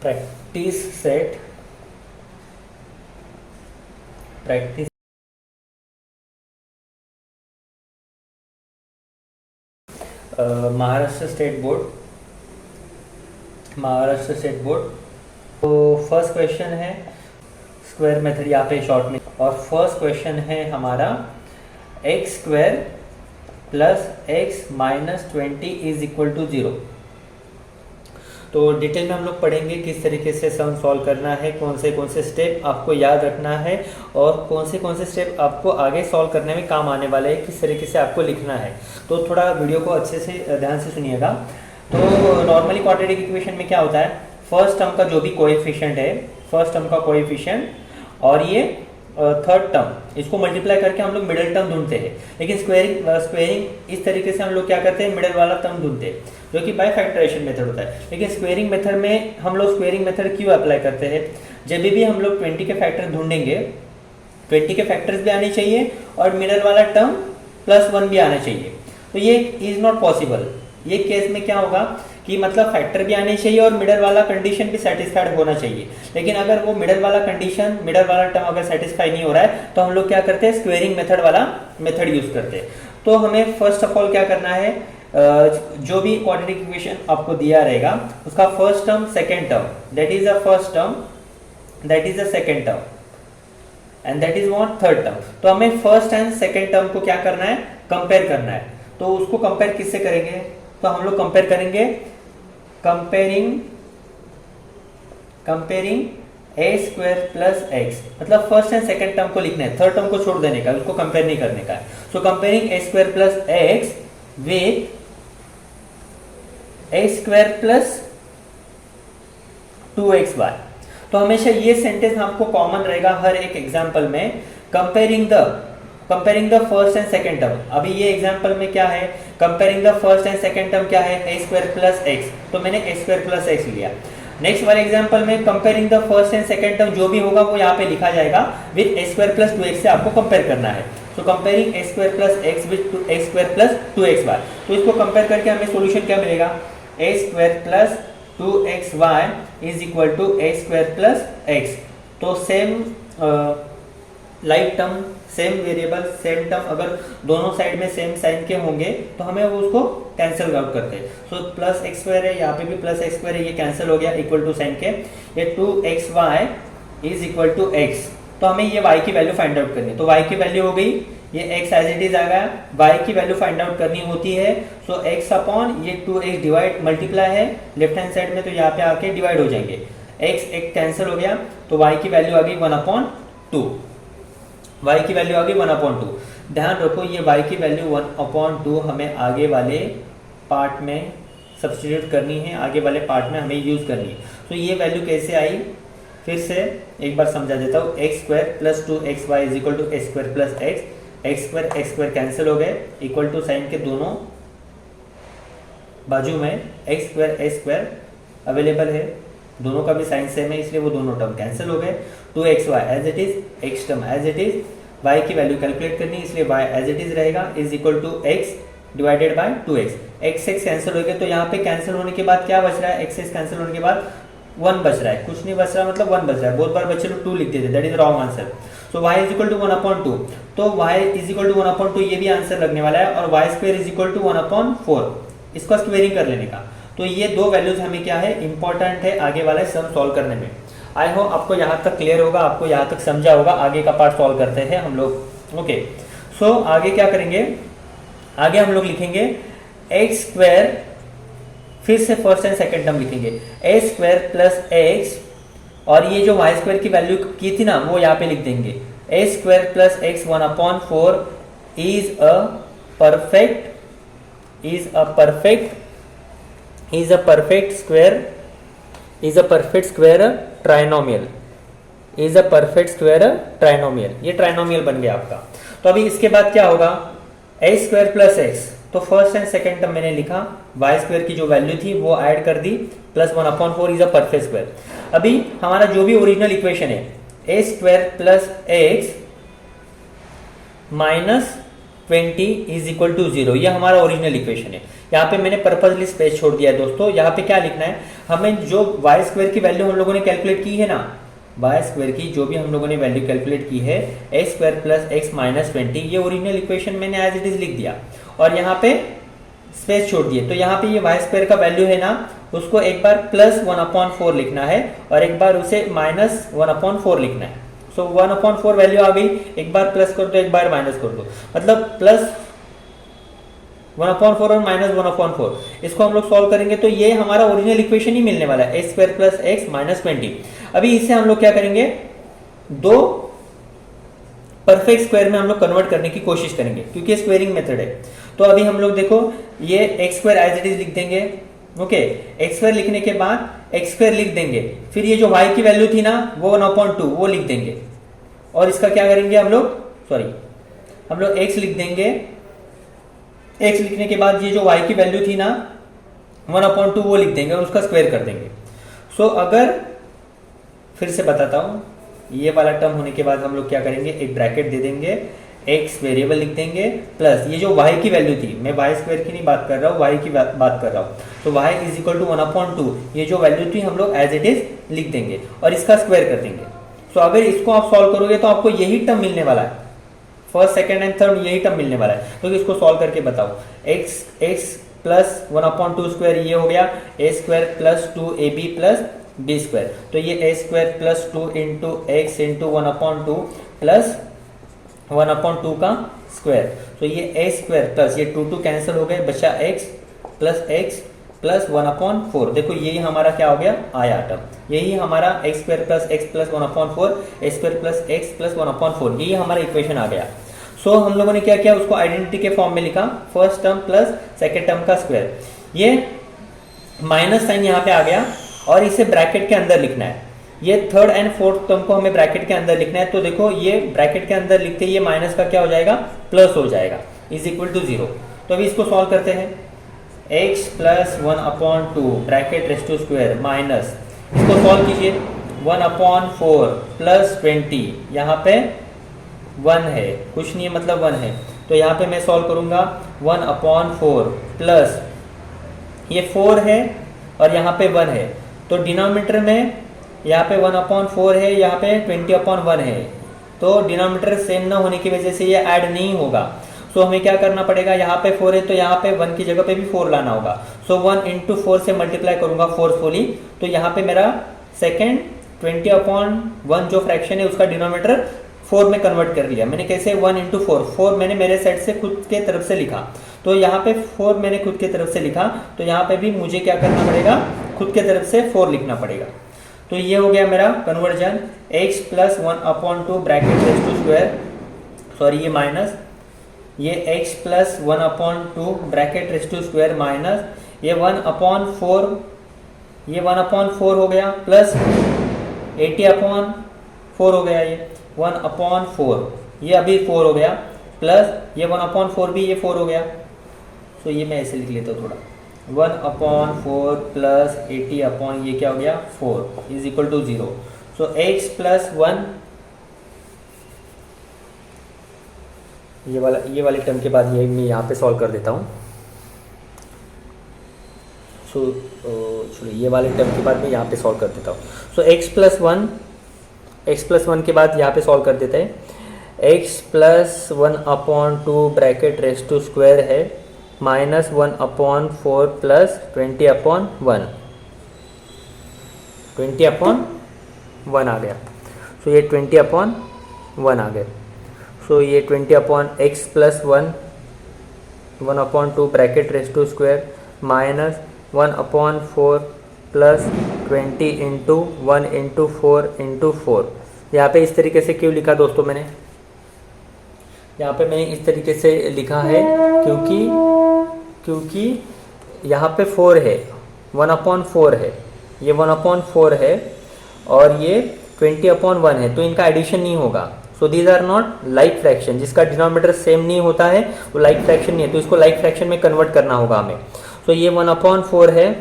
Practice set practice Maharashtra state board. तो first question है square method यहाँ पे शॉर्ट में, और फर्स्ट क्वेश्चन है हमारा x square plus x minus 20 is equal to 0। तो डिटेल में हम लोग पढ़ेंगे किस तरीके से सम सॉल्व करना है, कौन से स्टेप आपको याद रखना है और कौन से स्टेप आपको आगे सॉल्व करने में काम आने वाले हैं, किस तरीके से आपको लिखना है। तो थोड़ा वीडियो को अच्छे से ध्यान से सुनिएगा। तो नॉर्मली क्वाड्रेटिक इक्वेशन में क्या होता है, फर्स्ट टर्म का जो भी कोएफिशिएंट है, फर्स्ट टर्म का कोएफिशिएंट और ये थर्ड टर्म, इसको मल्टीप्लाई करके हम लोग मिडिल टर्म ढूंढते हैं। लेकिन स्क्वेयरिंग इस तरीके से हम लोग क्या करते हैं, मिडिल वाला टर्म ढूंढते हैं, जो कि बाय फैक्टराइजेशन मेथड होता है। लेकिन स्क्वेयरिंग मेथड में हम लोग स्क्वेयरिंग मेथड क्यों अप्लाई करते हैं, जब भी हम लोग 20 के फैक्टर ढूंढेंगे, 20 के फैक्टर्स भी आने चाहिए और मिडिल वाला टर्म +1 भी आना चाहिए। तो ये इज नॉट पॉसिबल। ये केस में क्या होगा कि मतलब फैक्टर भी आने चाहिए और मिडल वाला कंडीशन भी सेटिस्फाइड होना चाहिए। लेकिन अगर वो मिडल वाला कंडीशन, मिडल वाला टर्म अगर सेटिस्फाई नहीं हो रहा है, तो हम लोग क्या करते हैं, स्क्वेयरिंग मेथड वाला मेथड यूज करते हैं। तो हमें फर्स्ट ऑफ ऑल क्या करना है, जो भी क्वाड्रेटिक इक्वेशन आपको दिया रहेगा उसका first term, second term, that is the first term, that is the second term and that is what, third term. तो हमें फर्स्ट एंड सेकेंड टर्म को क्या करना है, कंपेयर करना है। तो उसको कंपेयर किससे करेंगे, तो हम लोग कंपेयर करेंगे comparing a square plus x, मतलब फर्स्ट एंड सेकेंड टर्म को लिखना है, थर्ड टर्म को छोड़ देने का, उसको कंपेयर नहीं करने का है। So comparing a square plus x with A square plus 2xy। तो हमेशा ये सेंटेंस आपको कॉमन रहेगा हर एक एग्जांपल में, comparing the first and second term. अभी ये एग्जांपल में क्या है, comparing the first and second term क्या है, ए स्क्वायर प्लस एक्स, तो मैंने ए स्क्वायर प्लस एक्स लिया। नेक्स्ट वाले एग्जांपल में comparing the first and second term जो भी होगा वो यहाँ पे लिखा जाएगा with a square plus 2x से आपको कंपेयर करना है। So comparing a square plus x with a square plus 2xy। तो इसको कंपेयर करके हमें सॉल्यूशन क्या मिलेगा, a square plus 2xy is equal to a square plus x. तो same like term, same variable, same term अगर दोनों side में सेम साइन के होंगे तो हमें वो उसको कैंसिल आउट करते हैं। सो प्लस एक्स स्क्वायर है, यहाँ पे भी प्लस एक्स स्क्वायर है, ये कैंसिल हो गया इक्वल टू साइन के, ये 2xy is equal to x. तो हमें ये y की वैल्यू फाइंड आउट करनी है। तो y की वैल्यू हो गई, ये x एज इट इज आ गया, y की वैल्यू फाइंड आउट करनी होती है। सो x अपॉन ये 2x डिवाइड मल्टीप्लाई है लेफ्ट हैंड साइड में, तो यहाँ पे आके डिवाइड हो जाएंगे, x एक कैंसिल हो गया, तो y की वैल्यू आ गई 1/2, y की वैल्यू आ गई 1/2। ध्यान रखो ये y की वैल्यू 1/2 हमें आगे वाले पार्ट में सब्स्टिट्यूट करनी है, आगे वाले पार्ट में हमें यूज करनी है। तो ये वैल्यू कैसे आई, फिर से एक बार समझा देता हूँ, x square plus 2xy is equal to x square plus x square cancel हो गए, इक्वल टू साइन के दोनों बाजू में एक्स स्क्वायर अवेलेबल है, दोनों का भी साइन सेम है इसलिए वो दोनों टर्म कैंसिल हो गए। 2xy as it is, x term as it is, y की वैल्यू कैलकुलेट करनी इसलिए y एज इट इज रहेगा is equal to x divided by 2x। x cancel हो गया, तो यहाँ पे कैंसिल होने के बाद क्या बच रहा है, x कैंसिल होने के बाद 1 बच रहा है, कुछ नहीं बच रहा, मतलब 1 बच रहा है। बहुत बार बच्चे लोग 2 लिख देते, that is wrong answer. So y is equal to 1/2, तो y इज इक्वल टू 1/2 ये भी आंसर लगने वाला है, और y square is equal to 1/4, इसका स्क्वेयरिंग कर लेने का। तो ये दो वैल्यूज हमें क्या है, इंपॉर्टेंट है आगे वाले सम सॉल्व करने में। आई होप आपको यहाँ तक क्लियर होगा, आपको यहाँ तक समझा होगा। आगे का पार्ट सॉल्व करते हैं हम लोग। ओके, सो आगे क्या करेंगे, आगे हम लोग लिखेंगे एक्स स्क्वायर, फिर से फर्स्ट एंड सेकेंड टर्म लिखेंगे, ए स्क्वायर प्लस एक्स, और ये जो वाई स्क्वायर की वैल्यू की थी ना वो यहाँ पे लिख देंगे, a square plus x 1/4 is a perfect square trinomial, ये ट्राइनोमियल बन गया आपका। तो अभी इसके बाद क्या होगा, ए स्क्वायर प्लस एक्स, तो फर्स्ट एंड सेकेंड टर्म मैंने लिखा, वाई स्क्वायर की जो वैल्यू थी वो ऐड कर दी, plus 1/4 is a perfect square. अभी हमारा जो भी ओरिजिनल इक्वेशन है, a square plus x minus 20 is equal to 0। ये हमारा ओरिजिनल इक्वेशन है। यहाँ पे मैंने पर्पजली स्पेस छोड़ दिया है दोस्तों। यहाँ पे क्या लिखना है, हमें जो वाई स्क्वायर की वैल्यू हम लोगों ने कैलकुलेट की है ना, वाई स्क्वायर की जो भी हम लोगों ने वैल्यू कैलकुलेट की है x square plus x minus 20, ये ओरिजिनल इक्वेशन मैंने एज इट इज लिख दिया और यहाँ पे स्पेस छोड़ दिए। तो यहाँ पे ये वाई स्क्वायर का वैल्यू है ना, उसको एक बार प्लस 1/4 लिखना है और एक बार उसे माइनस 1/4 लिखना है। सो 1/4 वैल्यू आ गई, एक बार प्लस कर दो एक बार माइनस कर दो, मतलब प्लस 1/4 और माइनस 1/4। इसको हम लोग सॉल्व करेंगे तो ये हमारा ओरिजिनल इक्वेशन ही मिलने वाला है, x square plus x minus 20। अभी इससे हम लोग क्या करेंगे, दो परफेक्ट स्क्वायर में हम लोग कन्वर्ट करने की कोशिश करेंगे क्योंकि स्क्वेयरिंग मेथड है। तो अभी हम लोग देखो ये x square as it is लिख देंगे। ओके, एक्स स्क्वायर लिखने के बाद एक्स स्क्वायर लिख देंगे, फिर ये जो वाई की वैल्यू थी ना वो 1/2 वो लिख देंगे और इसका क्या करेंगे हम लोग एक्स लिख देंगे। एक्स लिखने के बाद ये जो वाई की वैल्यू थी ना 1/2 वो लिख देंगे और उसका स्क्वायर कर देंगे। सो अगर फिर से बताता हूं, ये वाला टर्म होने के बाद हम लोग क्या करेंगे, एक ब्रैकेट दे देंगे, एक्स वेरिएबल लिख देंगे प्लस ये जो वाई की वैल्यू थी, मैं वाई स्क्वायर की नहीं बात कर रहा हूँ, वाई की बात कर रहा हूँ, तो वाई इज इक्वल टू 1/2 ये जो वैल्यू थी हम लोग एज इट इज लिख देंगे और इसका स्क्वायर कर देंगे। सो अगर इसको आप सॉल्व करोगे तो आपको यही टर्म मिलने वाला है, फर्स्ट सेकंड एंड थर्ड यही टर्म मिलने वाला है। तो इसको सॉल्व करके बताओ, एक्स प्लस 1/2 स्क्वायर ये हो गया a square plus 2ab plus b square, तो ये a square plus 2 into x into 1/2 plus 1/2 का स्क्वायर, तो ये ए स्क्वायर प्लस ये 2 कैंसिल हो गए, बचा एक्स प्लस 1/4। देखो यही हमारा क्या हो गया, आया टर्म, यही हमारा x square plus x plus 1/4 ए स्क्वायर प्लस एक्स प्लस 1/4, यही हमारा इक्वेशन आ गया। सो हम लोगों ने क्या किया, उसको आइडेंटिटी के फॉर्म में लिखा, first term plus second term का स्क्वायर, ये माइनस साइन यहाँ पे आ गया और इसे ब्रैकेट के अंदर लिखना है। ये थर्ड एंड फोर्थ टर्म को हमें ब्रैकेट के अंदर लिखना है, तो देखो ये ब्रैकेट के अंदर लिखते ये माइनस का क्या हो जाएगा, प्लस हो जाएगा, इज इक्वल टू 0। तो अभी इसको सॉल्व करते हैं, x plus 1/2 bracket raise to square minus, इसको सॉल्व कीजिए 1/4 प्लस 20, यहाँ पे 1 है, कुछ नहीं है मतलब 1 है, तो यहाँ पे मैं सॉल्व करूंगा 1/4 प्लस ये 4 है और यहाँ पे 1 है, तो डिनोमिनेटर में यहाँ पे 1/4 है, यहाँ पे 20/1 है, तो डिनोमिनेटर सेम ना होने की वजह से ये ऐड नहीं होगा। सो हमें क्या करना पड़ेगा, यहाँ पे 4 है तो यहाँ पे 1 की जगह पे भी 4 लाना होगा। सो 1 इंटू 4 से मल्टीप्लाई करूंगा फोर्सफुली, तो यहाँ पे मेरा सेकेंड 20/1 जो फ्रैक्शन है उसका डिनोमिनेटर 4 में कन्वर्ट कर लिया मैंने। कैसे, 1 इंटू 4 मैंने मेरे साइड से खुद के तरफ से लिखा, तो यहाँ पे 4 मैंने खुद के तरफ से लिखा, तो यहाँ पे भी मुझे क्या करना पड़ेगा, खुद के तरफ से 4 लिखना पड़ेगा। तो ये हो गया मेरा conversion, x plus 1/2 bracket raise to square, sorry ये माइनस, ये x plus 1/2 bracket raise to square minus ये 1/4, ये 1/4 हो गया प्लस 80/4 हो गया, ये 1/4 ये अभी 4 हो गया प्लस ये 1/4 भी ये 4 हो गया। तो ये मैं ऐसे लिख लेता हूँ थोड़ा, 1/4 प्लस 80 ये क्या हो गया 4 is equal to 0। So x plus 1, ये वाले टर्म के बाद ये मैं यहाँ पे सॉल्व कर देता हूँ। सो चलो ये वाले टर्म के बाद मैं यहाँ पे सॉल्व कर देता हूँ। सो x प्लस 1 के बाद यहाँ पे सॉल्व कर देते हैं, x plus 1/2 bracket raise to square है माइनस 1/4 प्लस 20/1 आ गया। सो ये 20/1 आ गया। सो ये 20/x plus 1/2 bracket raise to square minus 1/4 plus 20 into 1 into 4 into 4। यहाँ पे इस तरीके से क्यों लिखा दोस्तों, मैंने यहाँ पे मैंने इस तरीके से लिखा है क्योंकि यहाँ पे 4 है, 1/4 है, ये 1/4 है और ये 20/1 है, तो इनका एडिशन नहीं होगा। So these are not like fraction, जिसका डिनोमिनेटर सेम नहीं होता है वो लाइक फ्रैक्शन नहीं है, तो इसको लाइक फ्रैक्शन में कन्वर्ट करना होगा हमें। सो ये 1/4 है,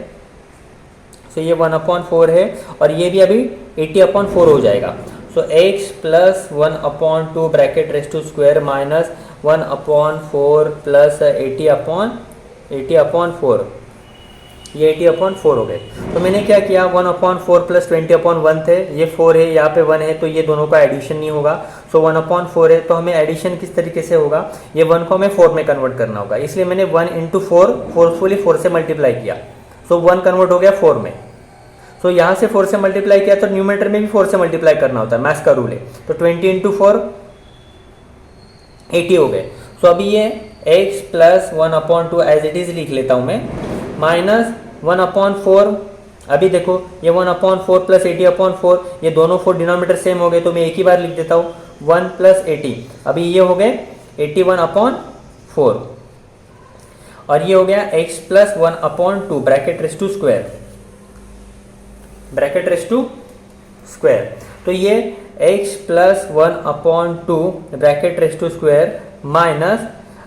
सो ये 1/4 है और ये भी अभी 80/4 हो जाएगा। So x plus 1/2 bracket raise to square minus 1/4 plus 80/4, ये 80/4 हो गए। तो मैंने क्या किया, 1/4 प्लस 20/1 थे, ये 4 है, यहाँ पे 1 है, तो ये दोनों का एडिशन नहीं होगा। सो 1/4 है, तो हमें एडिशन किस तरीके से होगा, ये 1 को हमें 4 में कन्वर्ट करना होगा, इसलिए मैंने 1 × 4 फोर्सफुली 4 से मल्टीप्लाई किया। सो 1 कन्वर्ट हो गया 4 में। सो यहाँ से 4 से मल्टीप्लाई किया तो न्यूमरेटर में भी 4 से मल्टीप्लाई करना होता है, मैथ्स का रूल है। तो 20 × 4 80 हो गए। सो अभी ये x plus 1/2 as it is लिख लेता हूँ मैं, माइनस 1/4। अभी देखो ये 1/4 प्लस 80/4, ये दोनों 4 डिनोमिनेटर सेम हो गए, तो मैं एक ही बार लिख देता हूँ 1 प्लस 80। अभी ये हो गए 81/4 और ये हो गया x plus 1/2 bracket raise to square, bracket raise to square. तो ये x plus 1/2 bracket raise to square minus,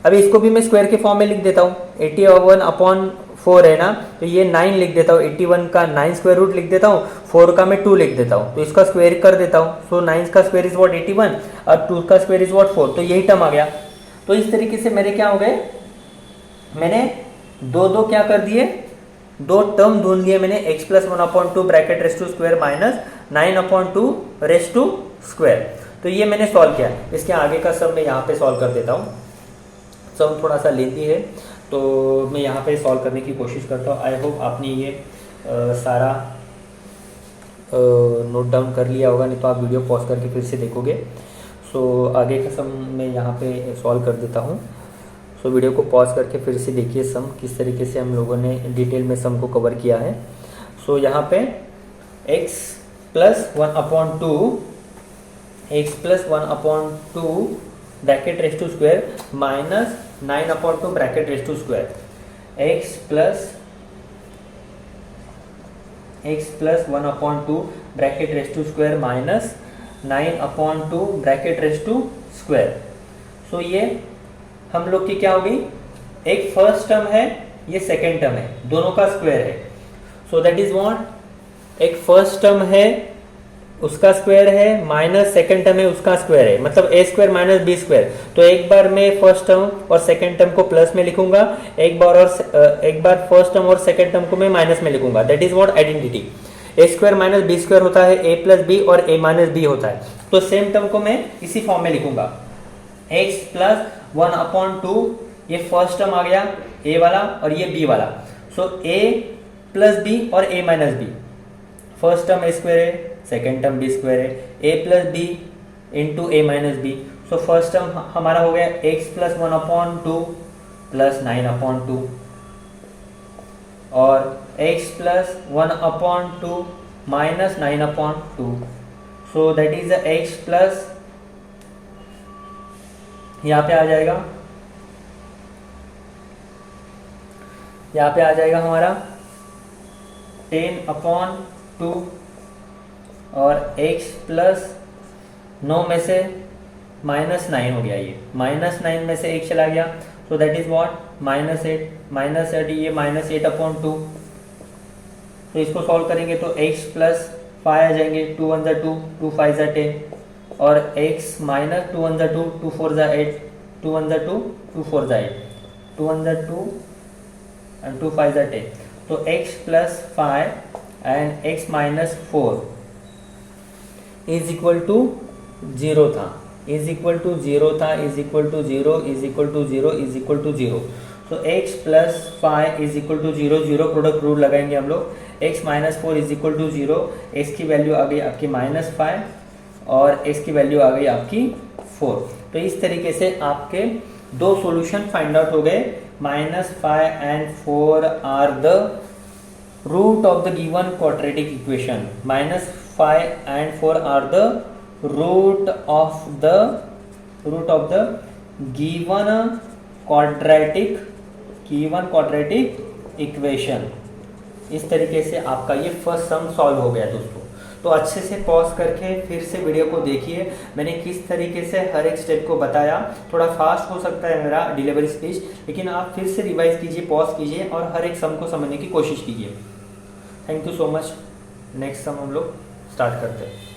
अभी इसको भी मैं स्क्वायर के फॉर्म में लिख देता हूँ, 81/4 है ना, तो ये 9 लिख देता हूँ, 81 का 9 स्क्वायर रूट लिख देता हूँ, 4 का मैं 2 लिख देता हूँ, तो इसका स्क्वायर कर देता हूँ। सो 9 का स्क्वायर इज व्हाट 81 और 2 का स्क्वायर इज व्हाट 4, तो यही टर्म आ गया। तो इस तरीके से मेरे क्या हो गए, मैंने दो क्या कर दिए, 2 टर्म ढूंढ लिए मैंने, x plus 1/2 bracket raise to square minus 9/2 raise to square. तो ये मैंने सॉल्व किया। इसके आगे का सब मैं यहाँ पे सॉल्व कर देता हूँ, सब थोड़ा सा लेंदी है, तो मैं यहाँ पे सॉल्व करने की कोशिश करता हूँ। आई होप आपने ये सारा नोट डाउन कर लिया होगा, नहीं तो आप वीडियो पॉज करके फिर से देखोगे। सो आगे का सम मैं यहाँ पे सॉल्व कर देता हूँ। सो वीडियो को पॉज करके फिर से देखिए सम किस तरीके से हम लोगों ने डिटेल में सम को कवर किया है। सो यहाँ पे x plus 1/2 bracket raise to square minus 9/2 bracket raise to square, x plus 1/2 bracket raise to square minus 9/2 bracket raise to square. So ये हम लोग की क्या होगी, एक फर्स्ट टर्म है, ये सेकेंड टर्म है, दोनों का स्क्वायर है। सो दैट इज व्हाट, एक फर्स्ट टर्म है उसका स्क्वायर है माइनस सेकेंड टर्म है उसका स्क्वायर है, मतलब a square minus b square. तो एक बार मैं फर्स्ट टर्म और सेकेंड टर्म को प्लस में लिखूंगा, एक बार फर्स्ट टर्म और सेकेंड टर्म को मैं माइनस में लिखूंगा। That is what identity. a square minus b square होता है a प्लस बी और a माइनस बी होता है। तो सेम टर्म को मैं इसी फॉर्म में लिखूंगा, x प्लस 1/2, ये फर्स्ट टर्म आ गया a वाला और ये b वाला। सो a प्लस बी और a minus b, first term a square है, सेकेंड टर्म b स्क्वायर है, a plus b into a minus b. So first term हमारा हो गया x प्लस 1/2 प्लस 9/2 और x plus 1/2 minus 9/2। So that is x plus, यहाँ पे आ जाएगा, यहाँ पे आ जाएगा हमारा 10/2 और x प्लस 9 में से -9 हो गया, ये -9 में से 1 चला गया। सो दैट इज व्हाट -8, ये -8/2। तो इसको सॉल्व करेंगे तो x प्लस 5 आ जाएंगे, 2 1 2, 2 5 10 और x माइनस 2 1 2, 2 4 8, 2 1 2, 2 4 8, 2 1 2 and 2 5 10। तो x plus 5 and x minus 4 is equal to 0 था, इज इक्वल टू 0 था, is equal to 0, is equal to 0, is equal to 0। तो x plus 5 is equal to 0, 0 product rule लगाएंगे हम लोग, x minus 4 is equal to 0, x की value आ गई आपकी -5 और x की वैल्यू आ गई आपकी 4। तो इस तरीके से आपके दो सॉल्यूशन फाइंड आउट हो गए। -5 and 4 are the root of the given quadratic equation. -5 and 4 are the root of the given quadratic equation। इस तरीके से आपका ये फर्स्ट सम सॉल्व हो गया दोस्तों। तो अच्छे से पॉज करके फिर से वीडियो को देखिए, मैंने किस तरीके से हर एक स्टेप को बताया। थोड़ा फास्ट हो सकता है मेरा डिलीवरी स्पीच, लेकिन आप फिर से रिवाइज कीजिए, पॉज कीजिए और हर एक सम को समझने की कोशिश कीजिए। Thank you so much. Next sum हम लोग स्टार्ट करते हैं।